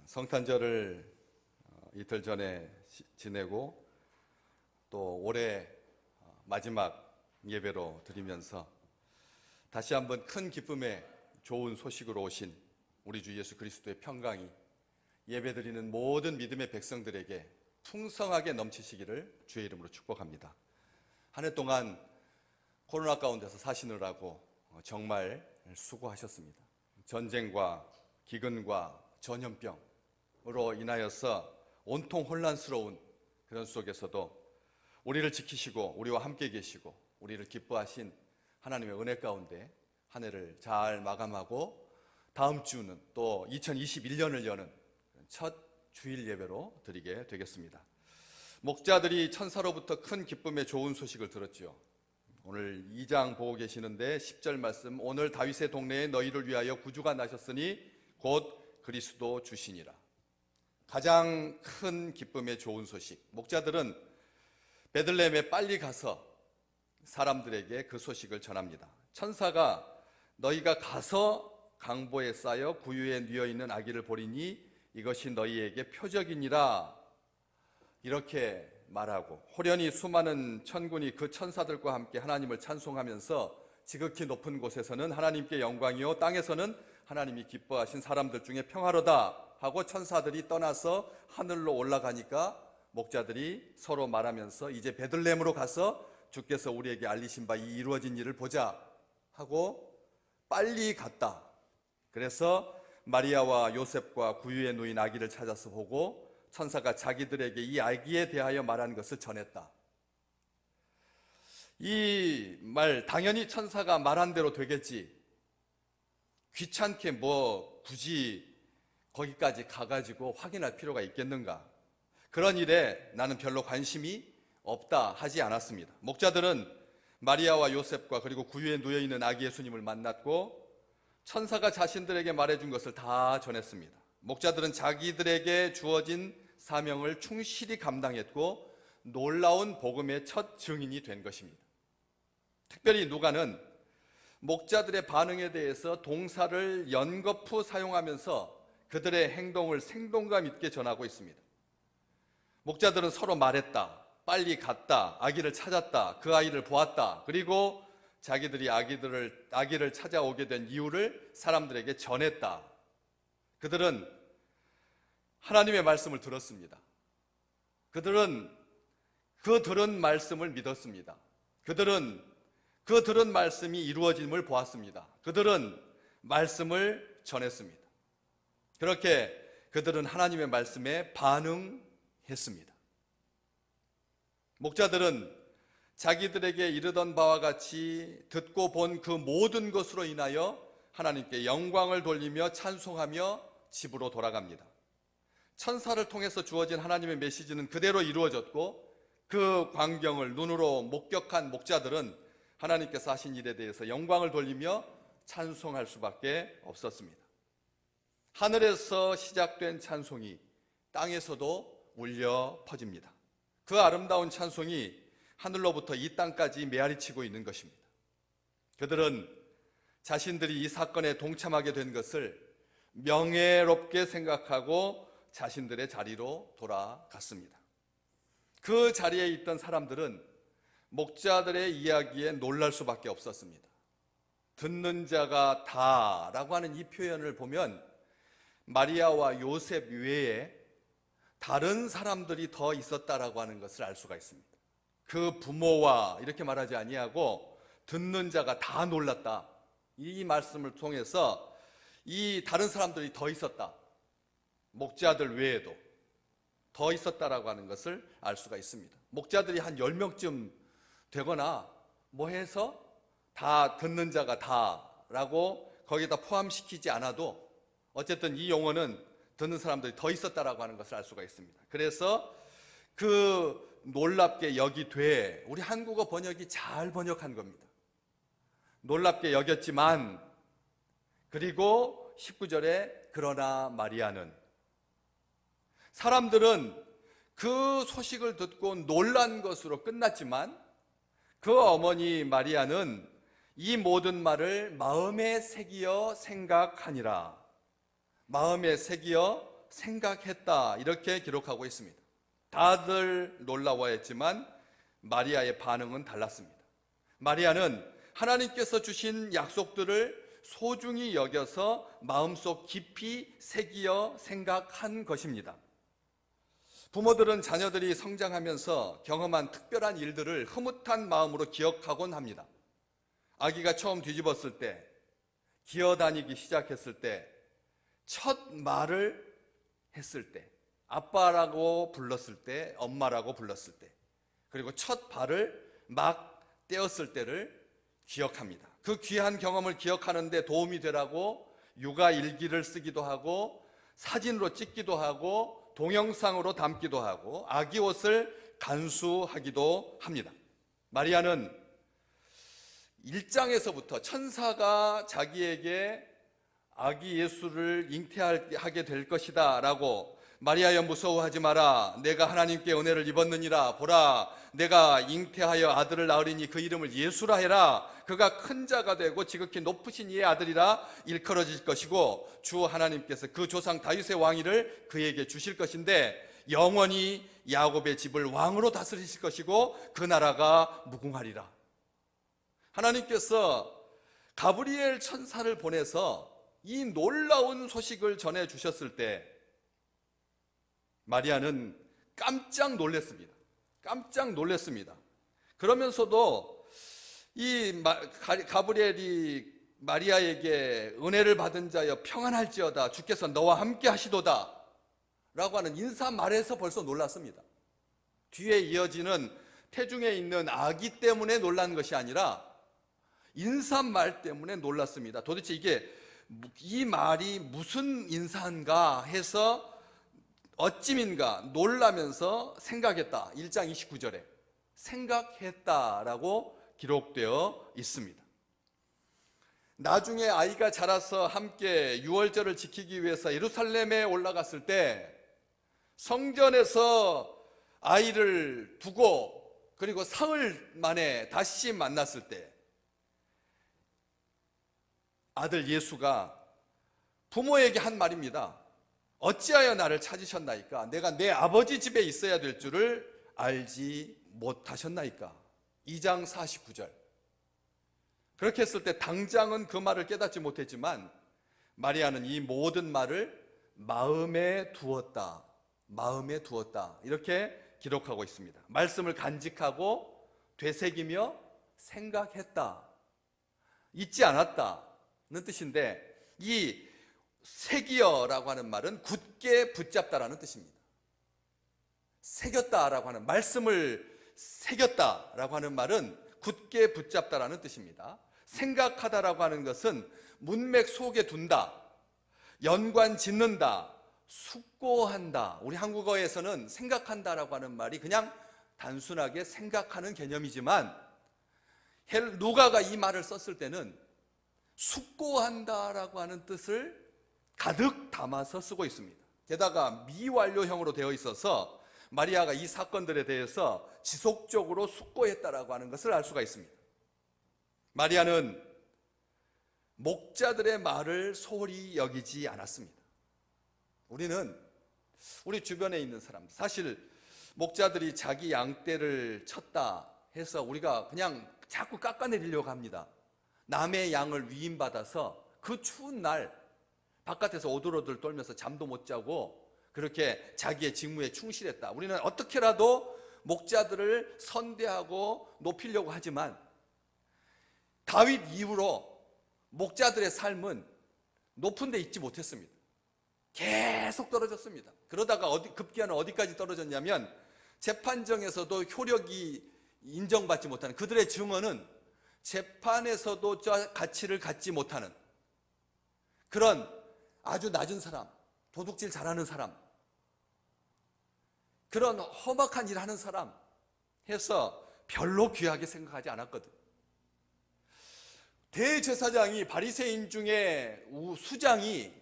성탄절을 이틀 전에 지내고 또 올해 마지막 예배로 드리면서 다시 한번 큰 기쁨의 좋은 소식으로 오신 우리 주 예수 그리스도의 평강이 예배드리는 모든 믿음의 백성들에게 풍성하게 넘치시기를 주의 이름으로 축복합니다. 한 해 동안 코로나 가운데서 사시느라고 정말 수고하셨습니다. 전쟁과 기근과 전염병으로 인하여서 온통 혼란스러운 그런 속에서도 우리를 지키시고 우리와 함께 계시고 우리를 기뻐하신 하나님의 은혜 가운데 한 해를 잘 마감하고 다음 주는 또 2021년을 여는 첫 주일 예배로 드리게 되겠습니다. 목자들이 천사로부터 큰 기쁨의 좋은 소식을 들었지요. 오늘 2장 보고 계시는데 10절 말씀, 오늘 다윗의 동네에 너희를 위하여 구주가 나셨으니 곧 그리스도 주시니라. 가장 큰 기쁨의 좋은 소식, 목자들은 베들레헴에 빨리 가서 사람들에게 그 소식을 전합니다. 천사가 너희가 가서 강보에 쌓여 구유에 뉘어 있는 아기를 보리니 이것이 너희에게 표적이니라, 이렇게 말하고 호련히 수많은 천군이 그 천사들과 함께 하나님을 찬송하면서 지극히 높은 곳에서는 하나님께 영광이요 땅에서는 하나님이 기뻐하신 사람들 중에 평화로다 하고 천사들이 떠나서 하늘로 올라가니까 목자들이 서로 말하면서 이제 베들레헴으로 가서 주께서 우리에게 알리신 바 이 이루어진 일을 보자 하고 빨리 갔다. 그래서 마리아와 요셉과 구유에 누인 아기를 찾아서 보고 천사가 자기들에게 이 아기에 대하여 말한 것을 전했다. 이 말 당연히 천사가 말한 대로 되겠지, 귀찮게 뭐 굳이 거기까지 가가지고 확인할 필요가 있겠는가, 그런 일에 나는 별로 관심이 없다 하지 않았습니다. 목자들은 마리아와 요셉과 그리고 구유에 누워있는 아기 예수님을 만났고 천사가 자신들에게 말해준 것을 다 전했습니다. 목자들은 자기들에게 주어진 사명을 충실히 감당했고 놀라운 복음의 첫 증인이 된 것입니다. 특별히 누가는 목자들의 반응에 대해서 동사를 연거푸 사용하면서 그들의 행동을 생동감 있게 전하고 있습니다. 목자들은 서로 말했다, 빨리 갔다, 아기를 찾았다, 그 아이를 보았다, 그리고 자기들이 아기를 찾아오게 된 이유를 사람들에게 전했다. 그들은 하나님의 말씀을 들었습니다. 그들은 그 들은 말씀을 믿었습니다. 그들은 그 들은 말씀이 이루어짐을 보았습니다. 그들은 말씀을 전했습니다. 그렇게 그들은 하나님의 말씀에 반응했습니다. 목자들은 자기들에게 이르던 바와 같이 듣고 본 그 모든 것으로 인하여 하나님께 영광을 돌리며 찬송하며 집으로 돌아갑니다. 천사를 통해서 주어진 하나님의 메시지는 그대로 이루어졌고 그 광경을 눈으로 목격한 목자들은 하나님께서 하신 일에 대해서 영광을 돌리며 찬송할 수밖에 없었습니다. 하늘에서 시작된 찬송이 땅에서도 울려 퍼집니다. 그 아름다운 찬송이 하늘로부터 이 땅까지 메아리치고 있는 것입니다. 그들은 자신들이 이 사건에 동참하게 된 것을 명예롭게 생각하고 자신들의 자리로 돌아갔습니다. 그 자리에 있던 사람들은 목자들의 이야기에 놀랄 수밖에 없었습니다. 듣는 자가 다라고 하는 이 표현을 보면 마리아와 요셉 외에 다른 사람들이 더 있었다라고 하는 것을 알 수가 있습니다. 그 부모와 이렇게 말하지 아니하고 듣는 자가 다 놀랐다, 이 말씀을 통해서 이 다른 사람들이 더 있었다, 목자들 외에도 더 있었다라고 하는 것을 알 수가 있습니다. 목자들이 한 10명쯤 되거나 뭐 해서 다 듣는 자가 다라고 거기다 포함시키지 않아도 어쨌든 이 용어는 듣는 사람들이 더 있었다라고 하는 것을 알 수가 있습니다. 그래서 그 놀랍게 여기되, 우리 한국어 번역이 잘 번역한 겁니다. 놀랍게 여겼지만, 그리고 19절에 그러나 마리아는, 사람들은 그 소식을 듣고 놀란 것으로 끝났지만 그 어머니 마리아는 이 모든 말을 마음에 새기어 생각하니라. 마음에 새기어 생각했다, 이렇게 기록하고 있습니다. 다들 놀라워했지만 마리아의 반응은 달랐습니다. 마리아는 하나님께서 주신 약속들을 소중히 여겨서 마음속 깊이 새기어 생각한 것입니다. 부모들은 자녀들이 성장하면서 경험한 특별한 일들을 흐뭇한 마음으로 기억하곤 합니다. 아기가 처음 뒤집었을 때, 기어다니기 시작했을 때, 첫 말을 했을 때, 아빠라고 불렀을 때, 엄마라고 불렀을 때, 그리고 첫 발을 막 떼었을 때를 기억합니다. 그 귀한 경험을 기억하는데 도움이 되라고 육아 일기를 쓰기도 하고, 사진으로 찍기도 하고, 동영상으로 담기도 하고, 아기 옷을 간수하기도 합니다. 마리아는 1장에서부터 천사가 자기에게 아기 예수를 잉태하게 될 것이다 라고, 마리아여 무서워하지 마라, 내가 하나님께 은혜를 입었느니라, 보라 내가 잉태하여 아들을 낳으리니 그 이름을 예수라 해라, 그가 큰 자가 되고 지극히 높으신 이의 아들이라 일컬어질 것이고 주 하나님께서 그 조상 다윗의 왕위를 그에게 주실 것인데 영원히 야곱의 집을 왕으로 다스리실 것이고 그 나라가 무궁하리라. 하나님께서 가브리엘 천사를 보내서 이 놀라운 소식을 전해 주셨을 때 마리아는 깜짝 놀랐습니다. 깜짝 놀랐습니다. 그러면서도 이 가브리엘이 마리아에게 은혜를 받은 자여 평안할지어다, 주께서 너와 함께 하시도다 라고 하는 인사말에서 벌써 놀랐습니다. 뒤에 이어지는 태중에 있는 아기 때문에 놀란 것이 아니라 인사말 때문에 놀랐습니다. 도대체 이 말이 무슨 인사인가 해서 어찌민가 놀라면서 생각했다. 1장 29절에 생각했다라고 기록되어 있습니다. 나중에 아이가 자라서 함께 유월절을 지키기 위해서 예루살렘에 올라갔을 때 성전에서 아이를 두고 그리고 사흘 만에 다시 만났을 때 아들 예수가 부모에게 한 말입니다. 어찌하여 나를 찾으셨나이까? 내가 내 아버지 집에 있어야 될 줄을 알지 못하셨나이까? 2장 49절. 그렇게 했을 때 당장은 그 말을 깨닫지 못했지만 마리아는 이 모든 말을 마음에 두었다. 마음에 두었다. 이렇게 기록하고 있습니다. 말씀을 간직하고 되새기며 생각했다. 잊지 않았다는 뜻인데 이 새기어라고 하는 말은 굳게 붙잡다라는 뜻입니다. 새겼다라고 하는, 말씀을 새겼다라고 하는 말은 굳게 붙잡다라는 뜻입니다. 생각하다라고 하는 것은 문맥 속에 둔다, 연관 짓는다, 숙고한다. 우리 한국어에서는 생각한다라고 하는 말이 그냥 단순하게 생각하는 개념이지만 누가가 이 말을 썼을 때는 숙고한다라고 하는 뜻을 가득 담아서 쓰고 있습니다. 게다가 미완료형으로 되어 있어서 마리아가 이 사건들에 대해서 지속적으로 숙고했다라고 하는 것을 알 수가 있습니다. 마리아는 목자들의 말을 소홀히 여기지 않았습니다. 우리 주변에 있는 사람들, 사실 목자들이 자기 양떼를 쳤다 해서 우리가 그냥 자꾸 깎아내리려고 합니다. 남의 양을 위임받아서 그 추운 날 바깥에서 오들오들 떨면서 잠도 못 자고 그렇게 자기의 직무에 충실했다. 우리는 어떻게라도 목자들을 선대하고 높이려고 하지만 다윗 이후로 목자들의 삶은 높은 데 있지 못했습니다. 계속 떨어졌습니다. 그러다가 급기야는 어디까지 떨어졌냐면 재판정에서도 효력이 인정받지 못하는, 그들의 증언은 재판에서도 가치를 갖지 못하는 그런 아주 낮은 사람, 도둑질 잘하는 사람, 그런 험악한 일 하는 사람 해서 별로 귀하게 생각하지 않았거든. 대제사장이 바리새인 중에 수장이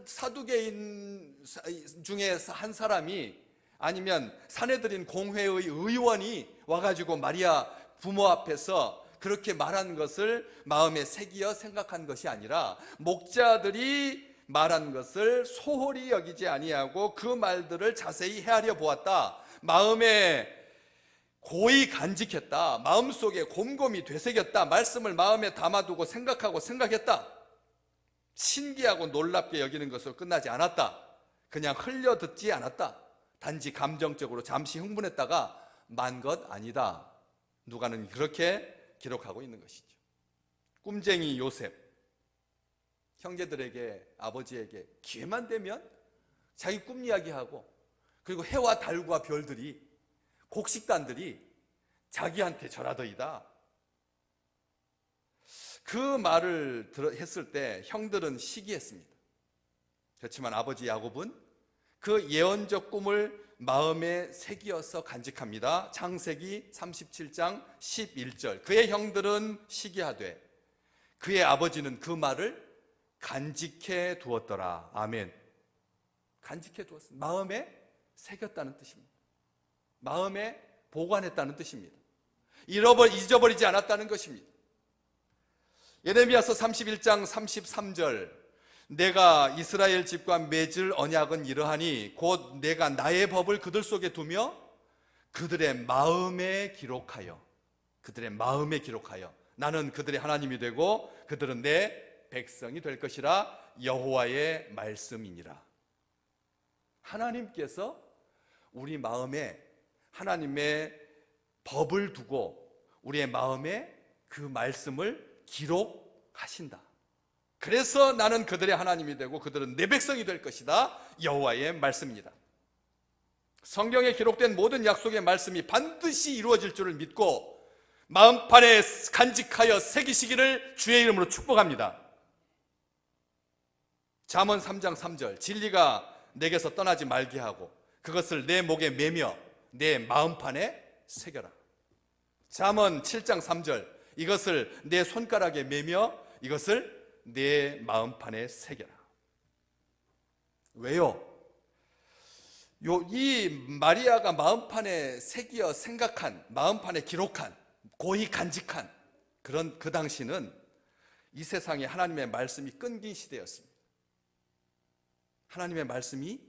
사두개인 중에 한 사람이 아니면 사내들인 공회의 의원이 와가지고 마리아 부모 앞에서 그렇게 말한 것을 마음에 새기어 생각한 것이 아니라 목자들이 말한 것을 소홀히 여기지 아니하고 그 말들을 자세히 헤아려 보았다. 마음에 고이 간직했다. 마음속에 곰곰이 되새겼다. 말씀을 마음에 담아두고 생각하고 생각했다. 신기하고 놀랍게 여기는 것으로 끝나지 않았다. 그냥 흘려 듣지 않았다. 단지 감정적으로 잠시 흥분했다가 만 것 아니다. 누가는 그렇게 기록하고 있는 것이죠. 꿈쟁이 요셉, 형제들에게, 아버지에게 기회만 되면 자기 꿈 이야기하고, 그리고 해와 달과 별들이, 곡식단들이 자기한테 절하더이다. 그 말을 했을 때 형들은 시기했습니다. 그렇지만 아버지 야곱은 그 예언적 꿈을 마음에 새기어서 간직합니다. 창세기 37장 11절. 그의 형들은 시기하되 그의 아버지는 그 말을 간직해 두었더라. 아멘. 간직해 두었습니다. 마음에 새겼다는 뜻입니다. 마음에 보관했다는 뜻입니다. 잊어버리지 않았다는 것입니다. 예레미야서 31장 33절. 내가 이스라엘 집과 맺을 언약은 이러하니 곧 내가 나의 법을 그들 속에 두며 그들의 마음에 기록하여 나는 그들의 하나님이 되고 그들은 내 백성이 될 것이라. 여호와의 말씀이니라. 하나님께서 우리 마음에 하나님의 법을 두고 우리의 마음에 그 말씀을 기록하신다. 그래서 나는 그들의 하나님이 되고 그들은 내 백성이 될 것이다. 여호와의 말씀입니다. 성경에 기록된 모든 약속의 말씀이 반드시 이루어질 줄을 믿고 마음판에 간직하여 새기시기를 주의 이름으로 축복합니다. 잠언 3장 3절. 진리가 내게서 떠나지 말게 하고 그것을 내 목에 매며 내 마음판에 새겨라. 잠언 7장 3절. 이것을 내 손가락에 매며 이것을 내 마음판에 새겨라. 왜요? 이 마리아가 마음판에 새기어 생각한, 마음판에 기록한, 고이 간직한 그런 그 당시는 이 세상에 하나님의 말씀이 끊긴 시대였습니다. 하나님의 말씀이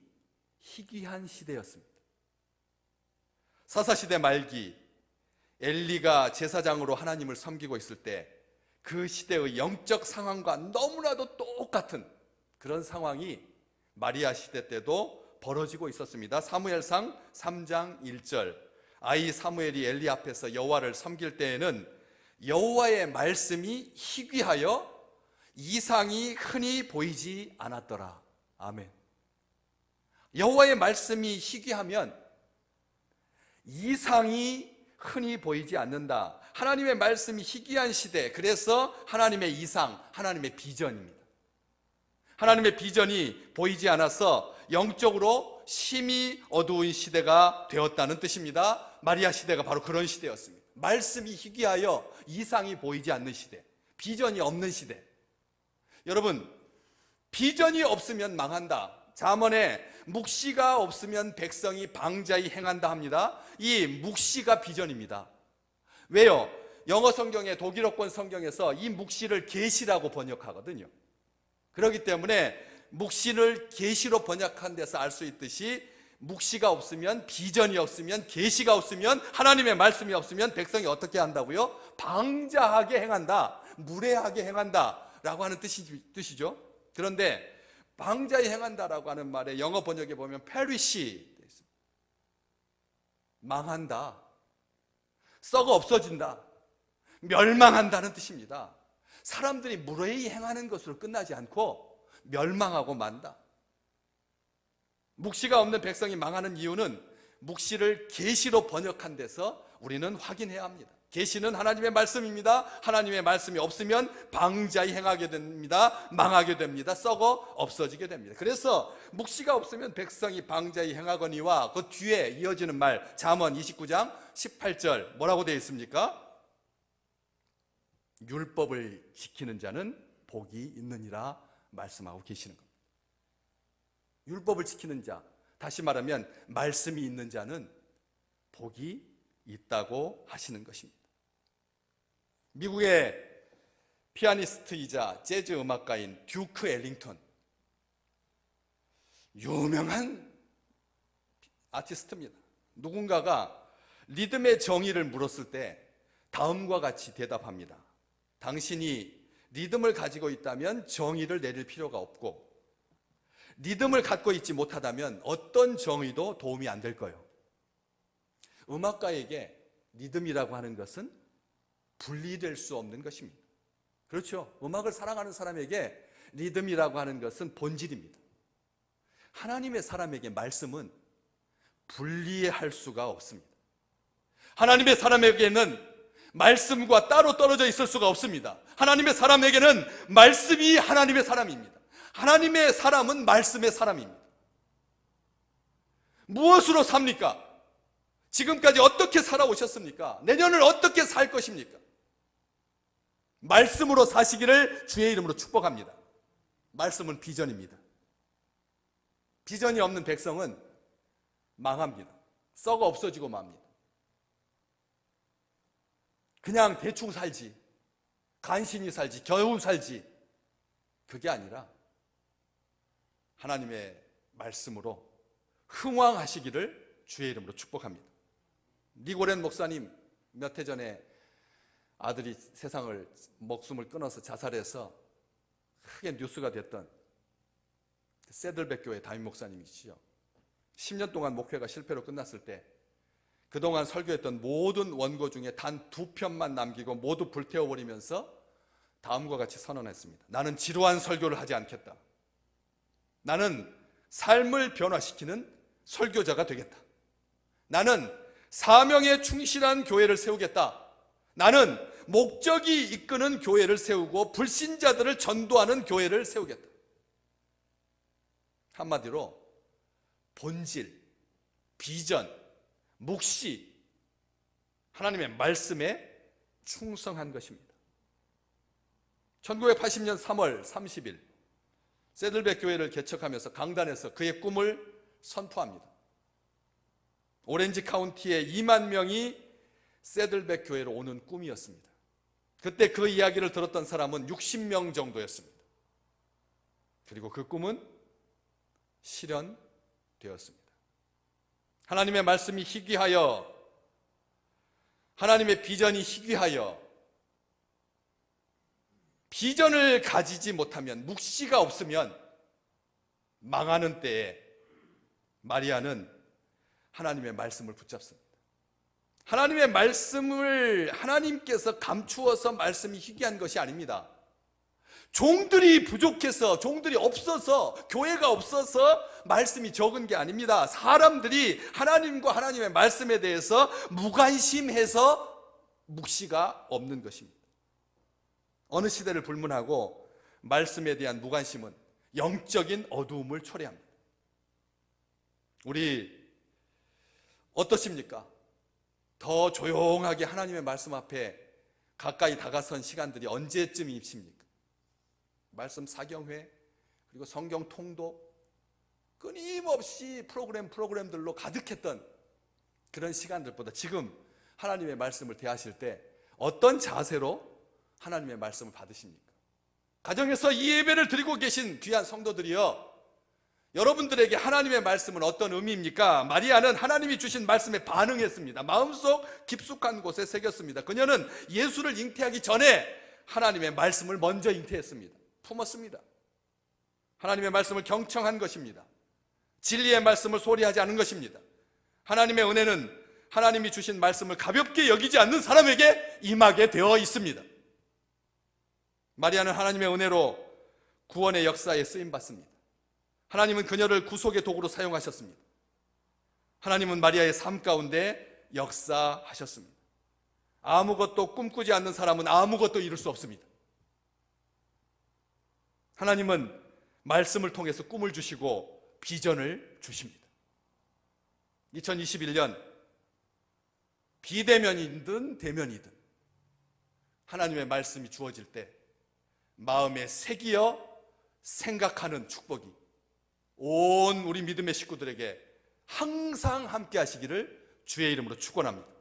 희귀한 시대였습니다. 사사시대 말기 엘리가 제사장으로 하나님을 섬기고 있을 때 그 시대의 영적 상황과 너무나도 똑같은 그런 상황이 마리아 시대 때도 벌어지고 있었습니다. 사무엘상 3장 1절. 아이 사무엘이 엘리 앞에서 여호와를 섬길 때에는 여호와의 말씀이 희귀하여 이상이 흔히 보이지 않았더라. 아멘. 여호와의 말씀이 희귀하면 이상이 흔히 보이지 않는다. 하나님의 말씀이 희귀한 시대, 그래서 하나님의 이상, 하나님의 비전입니다. 하나님의 비전이 보이지 않아서 영적으로 심히 어두운 시대가 되었다는 뜻입니다. 마리아 시대가 바로 그런 시대였습니다. 말씀이 희귀하여 이상이 보이지 않는 시대, 비전이 없는 시대. 여러분, 비전이 없으면 망한다. 잠언에 묵시가 없으면 백성이 방자히 행한다 합니다. 이 묵시가 비전입니다. 왜요? 영어 성경에, 독일어권 성경에서 이 묵시를 계시라고 번역하거든요. 그렇기 때문에 묵시를 계시로 번역한 데서 알 수 있듯이 묵시가 없으면, 비전이 없으면, 계시가 없으면, 하나님의 말씀이 없으면 백성이 어떻게 한다고요? 방자하게 행한다, 무례하게 행한다 라고 하는 뜻이죠. 그런데 방자히 행한다라고 하는 말에 영어 번역에 보면 perish, 망한다, 썩어 없어진다, 멸망한다는 뜻입니다. 사람들이 무례히 행하는 것으로 끝나지 않고 멸망하고 만다. 묵시가 없는 백성이 망하는 이유는 묵시를 계시로 번역한 데서 우리는 확인해야 합니다. 계시는 하나님의 말씀입니다. 하나님의 말씀이 없으면 방자히 행하게 됩니다. 망하게 됩니다. 썩어 없어지게 됩니다. 그래서 묵시가 없으면 백성이 방자히 행하거니와 그 뒤에 이어지는 말, 잠언 29장 18절 뭐라고 되어 있습니까? 율법을 지키는 자는 복이 있느니라 말씀하고 계시는 겁니다. 율법을 지키는 자, 다시 말하면 말씀이 있는 자는 복이 있다고 하시는 것입니다. 미국의 피아니스트이자 재즈 음악가인 듀크 엘링턴, 유명한 아티스트입니다. 누군가가 리듬의 정의를 물었을 때 다음과 같이 대답합니다. 당신이 리듬을 가지고 있다면 정의를 내릴 필요가 없고, 리듬을 갖고 있지 못하다면 어떤 정의도 도움이 안 될 거예요. 음악가에게 리듬이라고 하는 것은 분리될 수 없는 것입니다. 그렇죠? 음악을 사랑하는 사람에게 리듬이라고 하는 것은 본질입니다. 하나님의 사람에게 말씀은 분리할 수가 없습니다. 하나님의 사람에게는 말씀과 따로 떨어져 있을 수가 없습니다. 하나님의 사람에게는 말씀이 하나님의 사람입니다. 하나님의 사람은 말씀의 사람입니다. 무엇으로 삽니까? 지금까지 어떻게 살아오셨습니까? 내년을 어떻게 살 것입니까? 말씀으로 사시기를 주의 이름으로 축복합니다. 말씀은 비전입니다. 비전이 없는 백성은 망합니다. 썩어 없어지고 맙니다. 그냥 대충 살지, 간신히 살지, 겨우 살지, 그게 아니라 하나님의 말씀으로 흥왕하시기를 주의 이름으로 축복합니다. 니고렌 목사님 몇 해 전에 아들이 세상을 목숨을 끊어서 자살해서 크게 뉴스가 됐던 세들백 교회 담임 목사님이시죠. 10년 동안 목회가 실패로 끝났을 때 그동안 설교했던 모든 원고 중에 단 2편만 남기고 모두 불태워버리면서 다음과 같이 선언했습니다. 나는 지루한 설교를 하지 않겠다. 나는 삶을 변화시키는 설교자가 되겠다. 나는 사명에 충실한 교회를 세우겠다. 나는 목적이 이끄는 교회를 세우고 불신자들을 전도하는 교회를 세우겠다. 한마디로 본질, 비전, 묵시, 하나님의 말씀에 충성한 것입니다. 1980년 3월 30일 세들백 교회를 개척하면서 강단에서 그의 꿈을 선포합니다. 오렌지 카운티에 2만 명이 세들백 교회로 오는 꿈이었습니다. 그때 그 이야기를 들었던 사람은 60명 정도였습니다. 그리고 그 꿈은 실현되었습니다. 하나님의 말씀이 희귀하여, 하나님의 비전이 희귀하여 비전을 가지지 못하면, 묵시가 없으면 망하는 때에 마리아는 하나님의 말씀을 붙잡습니다. 하나님의 말씀을 하나님께서 감추어서 말씀이 희귀한 것이 아닙니다. 종들이 부족해서, 종들이 없어서, 교회가 없어서 말씀이 적은 게 아닙니다. 사람들이 하나님과 하나님의 말씀에 대해서 무관심해서 묵시가 없는 것입니다. 어느 시대를 불문하고 말씀에 대한 무관심은 영적인 어두움을 초래합니다. 우리 어떠십니까? 더 조용하게 하나님의 말씀 앞에 가까이 다가선 시간들이 언제쯤이십니까? 말씀 사경회, 그리고 성경 통독, 끊임없이 프로그램들로 가득했던 그런 시간들보다 지금 하나님의 말씀을 대하실 때 어떤 자세로 하나님의 말씀을 받으십니까? 가정에서 이 예배를 드리고 계신 귀한 성도들이여, 여러분들에게 하나님의 말씀은 어떤 의미입니까? 마리아는 하나님이 주신 말씀에 반응했습니다. 마음속 깊숙한 곳에 새겼습니다. 그녀는 예수를 잉태하기 전에 하나님의 말씀을 먼저 잉태했습니다. 품었습니다. 하나님의 말씀을 경청한 것입니다. 진리의 말씀을 소리하지 않은 것입니다. 하나님의 은혜는 하나님이 주신 말씀을 가볍게 여기지 않는 사람에게 임하게 되어 있습니다. 마리아는 하나님의 은혜로 구원의 역사에 쓰임받습니다. 하나님은 그녀를 구속의 도구로 사용하셨습니다. 하나님은 마리아의 삶 가운데 역사하셨습니다. 아무것도 꿈꾸지 않는 사람은 아무것도 이룰 수 없습니다. 하나님은 말씀을 통해서 꿈을 주시고 비전을 주십니다. 2021년 비대면이든 대면이든 하나님의 말씀이 주어질 때 마음에 새기어 생각하는 축복이 온 우리 믿음의 식구들에게 항상 함께 하시기를 주의 이름으로 축원합니다.